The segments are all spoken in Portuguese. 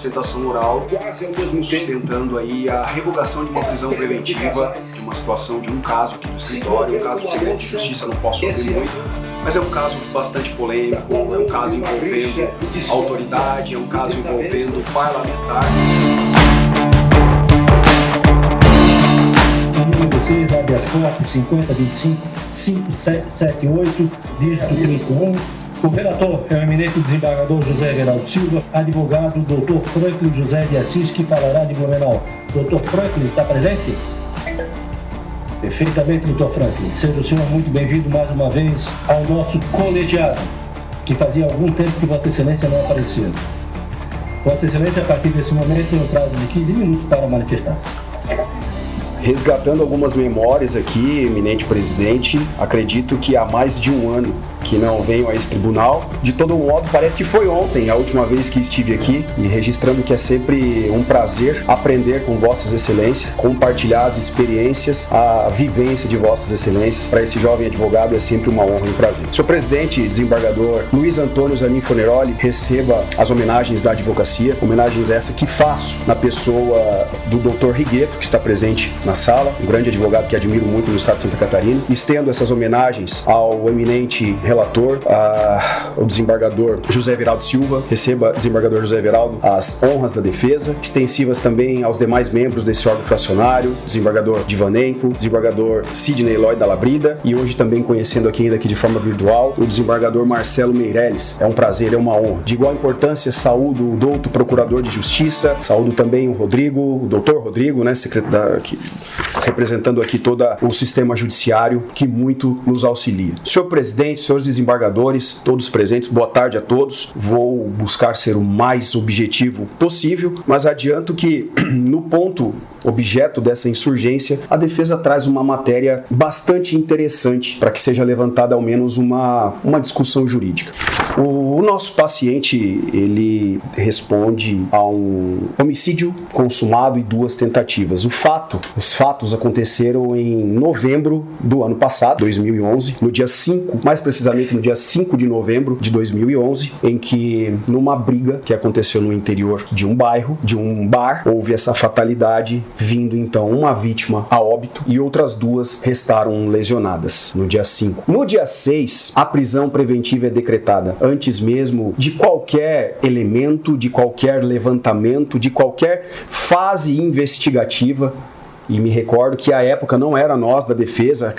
sustentação oral, sustentando aí a revogação de uma prisão preventiva, de uma situação de um caso aqui do escritório, um caso de segredo de justiça, não posso abrir muito, mas é um caso bastante polêmico, é um caso envolvendo autoridade, é um caso envolvendo parlamentar. Número 6, habeas corpus 5025-5778, dígito 31. O relator é o eminente desembargador José Everaldo Silva, advogado Dr. Franklin José de Assis, que falará de Blumenau. Dr. Franklin, está presente? Perfeitamente, Dr. Franklin. Seja o senhor muito bem-vindo mais uma vez ao nosso colegiado, que fazia algum tempo que Vossa Excelência não aparecia. Vossa Excelência, a partir desse momento, tem um prazo de 15 minutos para manifestar-se. Resgatando algumas memórias aqui, eminente presidente, acredito que há mais de um ano que não venho a esse tribunal. De todo modo, parece que foi ontem a última vez que estive aqui, e registrando que é sempre um prazer aprender com Vossas Excelências, compartilhar as experiências, a vivência de Vossas Excelências. Para esse jovem advogado é sempre uma honra e um prazer. Senhor presidente, desembargador Luiz Antônio Zanin Forneroli, receba as homenagens da advocacia, homenagens essa que faço na pessoa do Dr. Rigueto, que está presente na sala, um grande advogado que admiro muito no estado de Santa Catarina. Estendo essas homenagens ao eminente relator, ao desembargador José Everaldo Silva. Receba, desembargador José Everaldo, as honras da defesa, extensivas também aos demais membros desse órgão fracionário, desembargador Divanenko, desembargador Sidney Lloyd da Labrida, e hoje também conhecendo aqui de forma virtual o desembargador Marcelo Meirelles. É um prazer, é uma honra. De igual importância, saúdo o doutor procurador de justiça, saúdo também o Rodrigo, o doutor Rodrigo, né, representando aqui todo o sistema judiciário, que muito nos auxilia. Senhor presidente, senhores desembargadores, todos presentes, boa tarde a todos. Vou buscar ser o mais objetivo possível, mas adianto que no ponto objeto dessa insurgência, a defesa traz uma matéria bastante interessante para que seja levantada ao menos uma discussão jurídica. O nosso paciente, ele responde a um homicídio consumado e 2 tentativas. Os fatos aconteceram em novembro do ano passado, 2011, no dia 5, mais precisamente no dia 5 de novembro de 2011, em que numa briga que aconteceu no interior de um bairro, de um bar, houve essa fatalidade, vindo então uma vítima a óbito e outras 2 restaram lesionadas no dia 5. No dia 6, a prisão preventiva é decretada, antes mesmo de qualquer elemento, de qualquer levantamento, de qualquer fase investigativa. E me recordo que à época não era nós da defesa,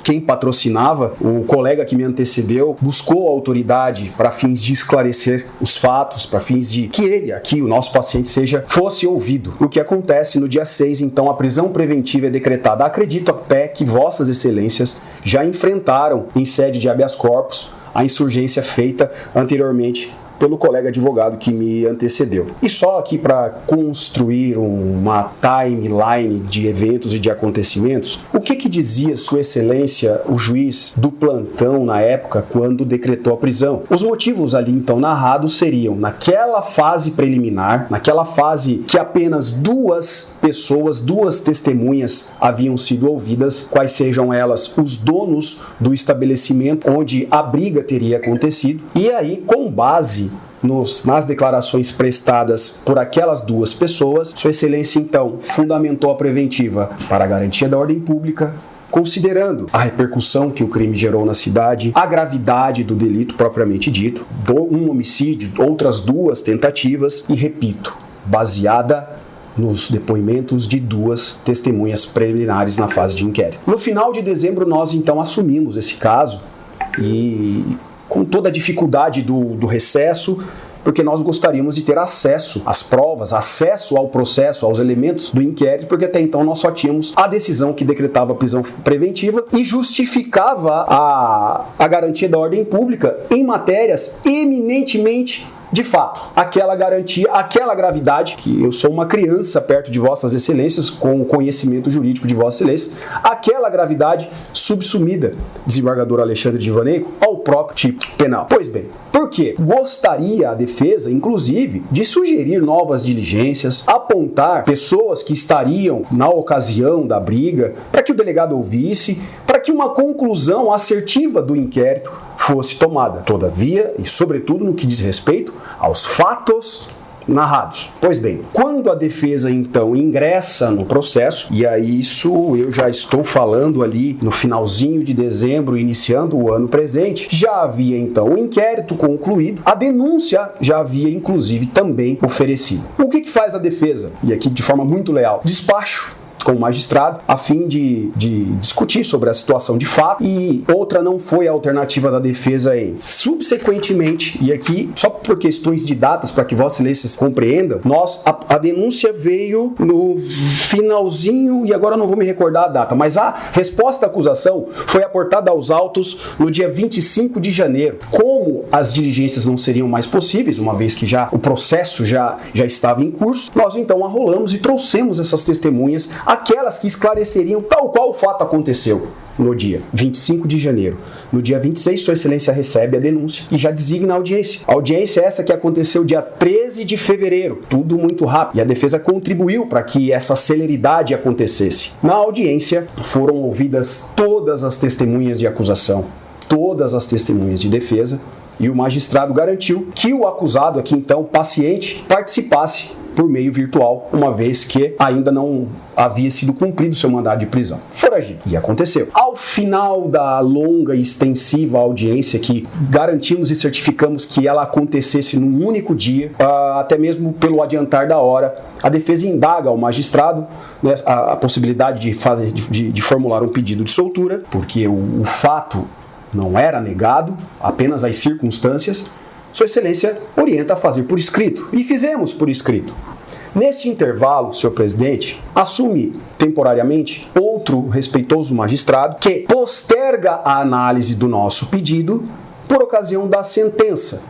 quem patrocinava, o colega que me antecedeu, buscou a autoridade para fins de esclarecer os fatos, para fins de que ele, aqui, o nosso paciente, fosse ouvido. O que acontece no dia 6, então, a prisão preventiva é decretada. Acredito até que Vossas Excelências já enfrentaram em sede de habeas corpus a insurgência feita anteriormente pelo colega advogado que me antecedeu. E só aqui para construir uma timeline de eventos e de acontecimentos, o que dizia Sua Excelência, o juiz do plantão na época, quando decretou a prisão? Os motivos ali então narrados seriam, naquela fase preliminar, naquela fase que apenas 2 pessoas, 2 testemunhas haviam sido ouvidas, quais sejam elas os donos do estabelecimento onde a briga teria acontecido, e aí, com base nas declarações prestadas por aquelas 2 pessoas, Sua Excelência então fundamentou a preventiva para a garantia da ordem pública, considerando a repercussão que o crime gerou na cidade, a gravidade do delito propriamente dito, um homicídio, outras 2 tentativas e, repito, baseada nos depoimentos de 2 testemunhas preliminares na fase de inquérito. No final de dezembro, nós então assumimos esse caso e com toda a dificuldade do recesso, porque nós gostaríamos de ter acesso às provas, acesso ao processo, aos elementos do inquérito, porque até então nós só tínhamos a decisão que decretava a prisão preventiva e justificava a garantia da ordem pública em matérias eminentemente de fato, aquela garantia, aquela gravidade, que eu sou uma criança perto de Vossas Excelências, com o conhecimento jurídico de Vossas Excelências, aquela gravidade subsumida, desembargador Alexandre Divanenko, ao próprio tipo penal. Pois bem, por quê? Gostaria a defesa, inclusive, de sugerir novas diligências, apontar pessoas que estariam na ocasião da briga, para que o delegado ouvisse, para que uma conclusão assertiva do inquérito fosse tomada. Todavia, e sobretudo no que diz respeito aos fatos narrados. Pois bem, quando a defesa então ingressa no processo, e aí isso eu já estou falando ali no finalzinho de dezembro, iniciando o ano presente, já havia então um inquérito concluído, a denúncia já havia inclusive também oferecido. O que faz a defesa? E aqui de forma muito leal, despacho com o magistrado, a fim de discutir sobre a situação de fato, e outra não foi a alternativa da defesa em subsequentemente, e aqui, só por questões de datas, para que Vossa Excelência compreendam, a denúncia veio no finalzinho, e agora não vou me recordar a data, mas a resposta à acusação foi aportada aos autos no dia 25 de janeiro. Como as diligências não seriam mais possíveis, uma vez que já o processo já estava em curso, nós então arrolamos e trouxemos essas testemunhas, aquelas que esclareceriam tal qual o fato aconteceu no dia 25 de janeiro. No dia 26, Sua Excelência recebe a denúncia e já designa a audiência. A audiência é essa que aconteceu dia 13 de fevereiro. Tudo muito rápido. E a defesa contribuiu para que essa celeridade acontecesse. Na audiência, foram ouvidas todas as testemunhas de acusação, todas as testemunhas de defesa, e o magistrado garantiu que o acusado, aqui então, o paciente, participasse por meio virtual, uma vez que ainda não havia sido cumprido seu mandado de prisão. Foragido. E aconteceu. Ao final da longa e extensiva audiência, que garantimos e certificamos que ela acontecesse num único dia, até mesmo pelo adiantar da hora, a defesa indaga ao magistrado, né, a possibilidade de formular um pedido de soltura, porque o fato não era negado, apenas as circunstâncias. Sua Excelência orienta a fazer por escrito, e fizemos por escrito. Neste intervalo, senhor presidente, assume temporariamente outro respeitoso magistrado que posterga a análise do nosso pedido por ocasião da sentença.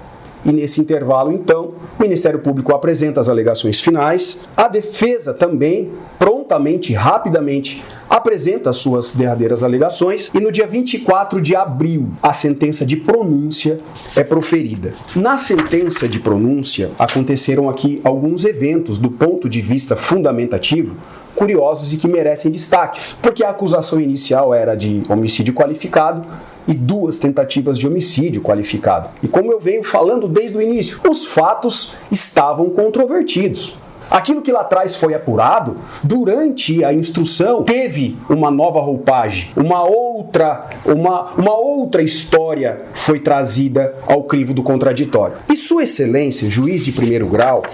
E nesse intervalo, então, o Ministério Público apresenta as alegações finais, a defesa também, prontamente, rapidamente, apresenta as suas derradeiras alegações, e no dia 24 de abril, a sentença de pronúncia é proferida. Na sentença de pronúncia, aconteceram aqui alguns eventos do ponto de vista fundamentativo, curiosos e que merecem destaques, porque a acusação inicial era de homicídio qualificado e 2 tentativas de homicídio qualificado. E como eu venho falando desde o início, os fatos estavam controvertidos. Aquilo que lá atrás foi apurado, durante a instrução, teve uma nova roupagem, uma outra história foi trazida ao crivo do contraditório. E Sua Excelência, juiz de primeiro grau,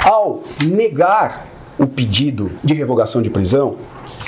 ao negar o pedido de revogação de prisão,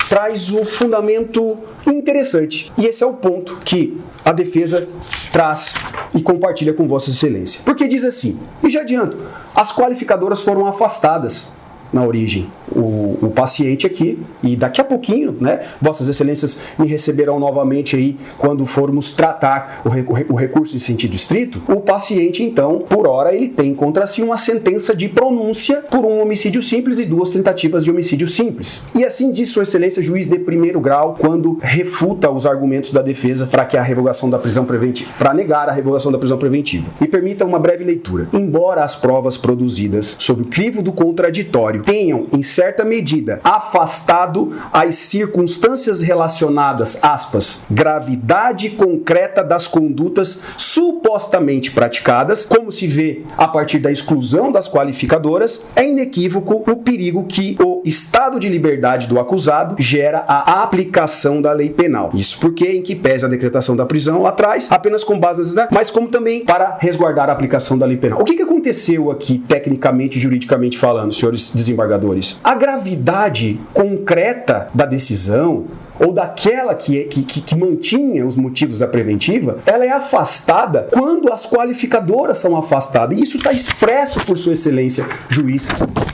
traz um fundamento interessante. E esse é o ponto que a defesa traz e compartilha com Vossa Excelência. Porque diz assim, e já adianto, as qualificadoras foram afastadas na origem. O paciente aqui, e daqui a pouquinho, né, Vossas Excelências me receberão novamente aí quando formos tratar o recurso em sentido estrito. O paciente, então, por hora, ele tem contra si uma sentença de pronúncia por um homicídio simples e 2 tentativas de homicídio simples. E assim diz Sua Excelência, juiz de primeiro grau, quando refuta os argumentos da defesa para que a revogação da prisão preventiva, para negar a revogação da prisão preventiva. Me permita uma breve leitura. Embora as provas produzidas sob o crivo do contraditório tenham, em certa medida, afastado as circunstâncias relacionadas, aspas, gravidade concreta das condutas supostamente praticadas, como se vê a partir da exclusão das qualificadoras, é inequívoco o perigo que o estado de liberdade do acusado gera a aplicação da lei penal. Isso porque, em que pese a decretação da prisão lá atrás, apenas com base nas, mas como também para resguardar a aplicação da lei penal. O que aconteceu aqui, tecnicamente e juridicamente falando, senhores desembargadores? A gravidade concreta da decisão, ou daquela que mantinha os motivos da preventiva, ela é afastada quando as qualificadoras são afastadas. E isso está expresso por Sua Excelência, juiz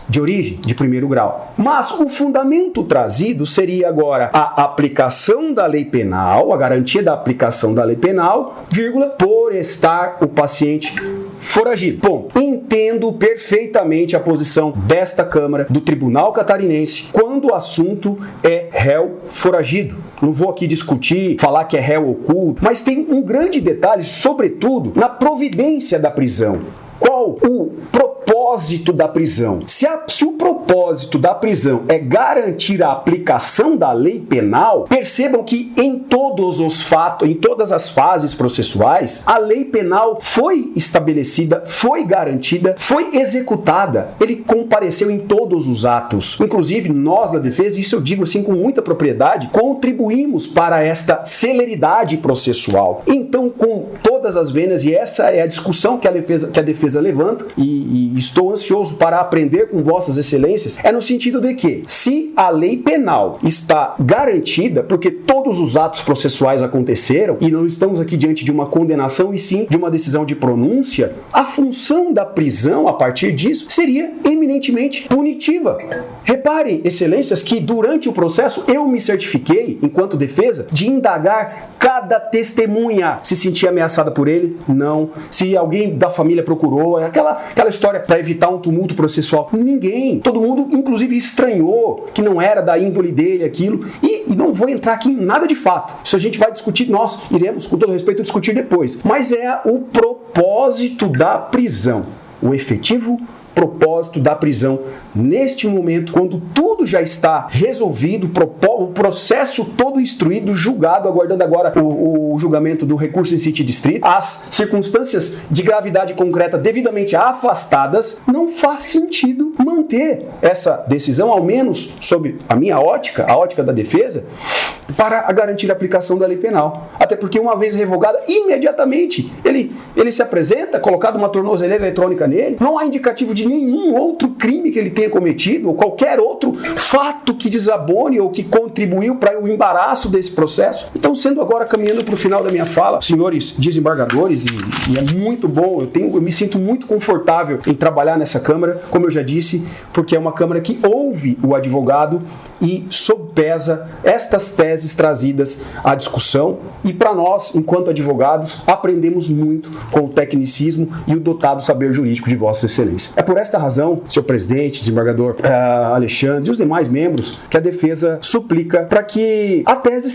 de origem, de primeiro grau. Mas o fundamento trazido seria agora a aplicação da lei penal, a garantia da aplicação da lei penal, vírgula, por estar o paciente foragido. Bom, entendo perfeitamente a posição desta Câmara, do Tribunal Catarinense, quando o assunto é réu foragido. Não vou aqui discutir, falar que é réu oculto, mas tem um grande detalhe, sobretudo, na providência da prisão. Qual o propósito propósito da prisão. Se o propósito da prisão é garantir a aplicação da lei penal, percebam que em todos os fatos, em todas as fases processuais, a lei penal foi estabelecida, foi garantida, foi executada. Ele compareceu em todos os atos. Inclusive, nós da defesa, isso eu digo assim com muita propriedade, contribuímos para esta celeridade processual. Então, com todas as venas, e essa é a discussão que a defesa levanta, e estou ansioso para aprender com vossas excelências, é no sentido de que, se a lei penal está garantida, porque todos os atos processuais aconteceram, e não estamos aqui diante de uma condenação, e sim de uma decisão de pronúncia, a função da prisão, a partir disso, seria eminentemente punitiva. Reparem, excelências, que durante o processo eu me certifiquei, enquanto defesa, de indagar cada testemunha. Se sentia ameaçada por ele? Não. Se alguém da família procurou, aquela história para evitar um tumulto processual? Ninguém. Todo mundo, inclusive, estranhou que não era da índole dele aquilo. E não vou entrar aqui em nada de fato. Isso a gente vai discutir, nós iremos, com todo respeito, discutir depois. Mas é o propósito da prisão. O efetivo propósito da prisão neste momento, quando tudo já está resolvido, o processo todo instruído, julgado, aguardando agora o julgamento do recurso em sítio distrito, as circunstâncias de gravidade concreta devidamente afastadas, não faz sentido manter essa decisão, ao menos sob a minha ótica, a ótica da defesa, para garantir a aplicação da lei penal. Até porque, uma vez revogada, imediatamente ele se apresenta, colocado uma tornozeleira eletrônica nele, não há indicativo de nenhum outro crime que ele tenha cometido, ou qualquer outro fato que desabone ou que contribuiu para o embaraço desse processo. Então, sendo agora caminhando para o final da minha fala, senhores desembargadores, e é muito bom, eu me sinto muito confortável em trabalhar nessa Câmara, como eu já disse, porque é uma Câmara que ouve o advogado e sopesa estas teses trazidas à discussão, e para nós, enquanto advogados, aprendemos muito com o tecnicismo e o dotado saber jurídico de Vossa Excelência. É por esta razão, senhor presidente, desembargador Alexandre e os demais membros, que a defesa suplica para que a tese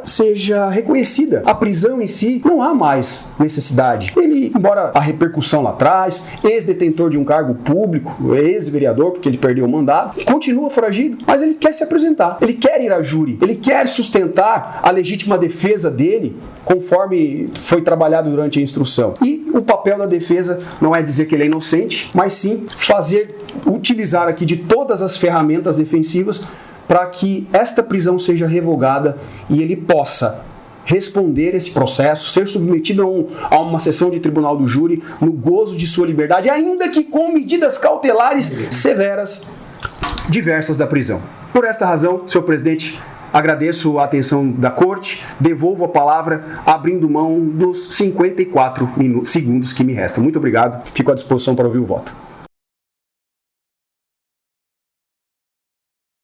seja reconhecida. A prisão em si não há mais necessidade. Ele, embora a repercussão lá atrás, ex-detentor de um cargo público, ex-vereador, porque ele perdeu o mandato, continua foragido, mas ele quer se apresentar, ele quer ir a júri, ele quer sustentar a legítima defesa dele, conforme foi trabalhado durante a instrução. E o papel da defesa não é dizer que ele é inocente, mas sim utilizar aqui de todas as ferramentas defensivas para que esta prisão seja revogada e ele possa responder esse processo, ser submetido a uma sessão de tribunal do júri no gozo de sua liberdade, ainda que com medidas cautelares severas, diversas da prisão. Por esta razão, senhor presidente, agradeço a atenção da Corte, devolvo a palavra, abrindo mão dos 54 segundos que me restam. Muito obrigado, fico à disposição para ouvir o voto.